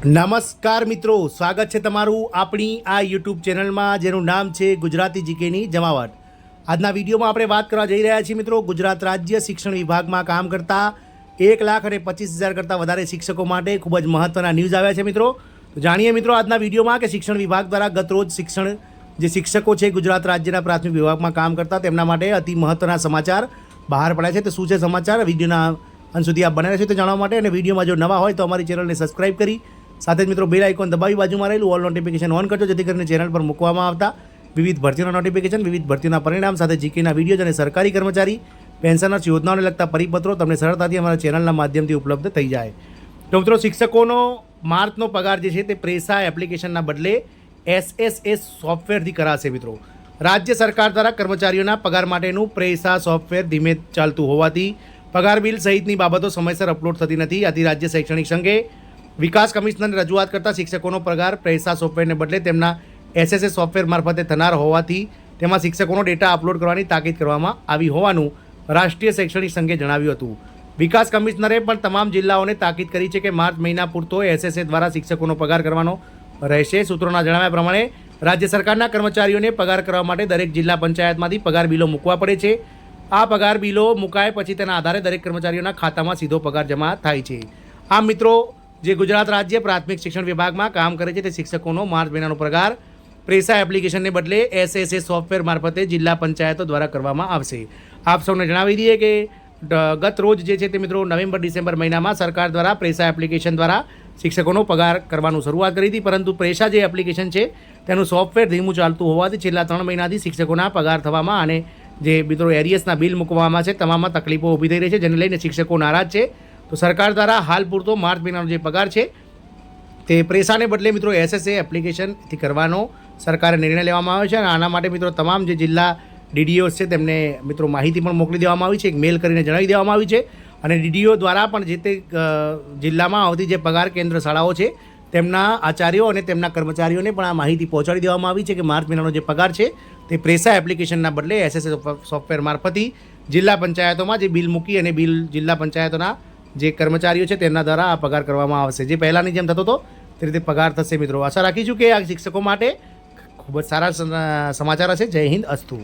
નમસ્કાર મિત્રો, સ્વાગત છે તમારું આપણી આ યુટ્યુબ ચેનલમાં જેનું નામ છે ગુજરાતી જીકેની જમાવટ। આજના વિડીયોમાં આપણે વાત કરવા જઈ રહ્યા છીએ મિત્રો ગુજરાત રાજ્ય શિક્ષણ વિભાગમાં કામ કરતા 1,25,000 કરતાં વધારે શિક્ષકો માટે ખૂબ જ મહત્ત્વના ન્યૂઝ આવ્યા છે મિત્રો। તો જાણીએ મિત્રો આજના વિડીયોમાં કે શિક્ષણ વિભાગ દ્વારા ગતરોજ જે શિક્ષકો છે ગુજરાત રાજ્યના પ્રાથમિક વિભાગમાં કામ કરતા તેમના માટે અતિ મહત્ત્વના સમાચાર બહાર પડ્યા છે। તો શું છે સમાચાર, વિડીયોના અંત સુધી આપ બન્યા રહેશો તે જાણવા માટે। અને વિડીયોમાં જો નવા હોય તો અમારી ચેનલને સબસ્ક્રાઈબ કરી સાથે જ મિત્રો બેલ આઇકોન દબાવી બાજુમાં રહેલું ઓલ નોટિફિકેશન ઓન કરજો, જેથી કરીને ચેનલ પર મૂકવામાં આવતા વિવિધ ભરતીઓના નોટિફિકેશન, વિવિધ ભરતીઓના પરિણામ સાથે જીકેના વિડીયોઝ અને સરકારી કર્મચારી પેન્શનર્સ યોજનાઓને લગતા પરિપત્રો તમને સરળતાથી અમારા ચેનલના માધ્યમથી ઉપલબ્ધ થઈ જાય। તો મિત્રો શિક્ષકોનો માર્ચનો પગાર જે છે તે પ્રેસા એપ્લિકેશનના બદલે SSS સોફ્ટવેરથી કરાશે મિત્રો। રાજ્ય સરકાર દ્વારા કર્મચારીઓના પગાર માટેનું પ્રેસા સોફ્ટવેર ધીમે ચાલતું હોવાથી પગાર બિલ સહિતની બાબતો સમયસર અપલોડ થતી નથી। આથી રાજ્ય શૈક્ષણિક સંઘે વિકાસ કમિશનરને રજૂઆત કરતા શિક્ષકોનો પગાર પ્રેસા સોફ્ટવેરને બદલે તેમના SSS સોફ્ટવેર મારફતે થનાર હોવાથી તેમાં શિક્ષકોનો ડેટા અપલોડ કરવાની તાકીદ કરવામાં આવી હોવાનું રાષ્ટ્રીય શૈક્ષણિક સંઘે જણાવ્યું હતું। વિકાસ કમિશનરે પણ તમામ જિલ્લાઓને તાકીદ કરી છે કે માર્ચ મહિના પૂરતો SSS દ્વારા શિક્ષકોનો પગાર કરવાનો રહેશે। સૂત્રોના જણાવ્યા પ્રમાણે રાજ્ય સરકારના કર્મચારીઓને પગાર કરવા માટે દરેક જિલ્લા પંચાયતમાંથી પગાર બિલો મૂકવા પડે છે। આ પગાર બિલો મુકાય પછી તેના આધારે દરેક કર્મચારીઓના ખાતામાં સીધો પગાર જમા થાય છે। આમ મિત્રો જે ગુજરાત રાજ્ય પ્રાથમિક શિક્ષણ વિભાગમાં કામ કરે છે તે શિક્ષકોનો માર્ચ મહિનાનો પગાર પ્રેસા એપ્લિકેશનને બદલે SSS સોફ્ટવેર મારફતે જિલ્લા પંચાયતો દ્વારા કરવામાં આવશે। આપ સૌને જણાવી દઈએ કે ગત રોજ જે છે તે મિત્રો નવેમ્બર-ડિસેમ્બર મહિનામાં સરકાર દ્વારા પ્રેસા એપ્લિકેશન દ્વારા શિક્ષકોનો પગાર કરવાનું શરૂઆત કરી હતી, પરંતુ પ્રેસા જે એપ્લિકેશન છે તેનું સોફ્ટવેર ધીમું ચાલતું હોવાથી છેલ્લા 3 મહિનાથી શિક્ષકોના પગાર થવામાં અને જે મિત્રો એરિયસના બિલ મૂકવામાં છે તમામમાં તકલીફો ઊભી થઈ રહી છે, જેને લઈને શિક્ષકો નારાજ છે। તો સરકાર દ્વારા હાલ પૂરતો માર્ચ મહિનાનો જે પગાર છે તે પ્રેસાને બદલે મિત્રો SSS એપ્લિકેશનથી કરવાનો સરકારે નિર્ણય લેવામાં આવ્યો છે। અને આના માટે મિત્રો તમામ જે જિલ્લા DDOs છે તેમને મિત્રો માહિતી પણ મોકલી દેવામાં આવી છે, એક મેલ કરીને જણાવી દેવામાં આવી છે। અને DDO દ્વારા પણ જે તે જિલ્લામાં આવતી જે પગાર કેન્દ્ર શાળાઓ છે તેમના આચાર્યો અને તેમના કર્મચારીઓને પણ આ માહિતી પહોંચાડી દેવામાં આવી છે કે માર્ચ મહિનાનો જે પગાર છે તે પ્રેસા એપ્લિકેશનના બદલે SSS સોફ્ટવેર મારફતે જિલ્લા પંચાયતોમાં જે બિલ મૂકી અને બિલ જિલ્લા પંચાયતોના જે કર્મચારીઓ છે તેમના દ્વારા આ પગાર કરવામાં આવશે। જે પહેલાંની જેમ થતો હતો તે રીતે પગાર થશે મિત્રો। આશા રાખીશું કે આ શિક્ષકો માટે ખૂબ જ સારા સમાચાર હશે। જય હિન્દ, અસ્તુ।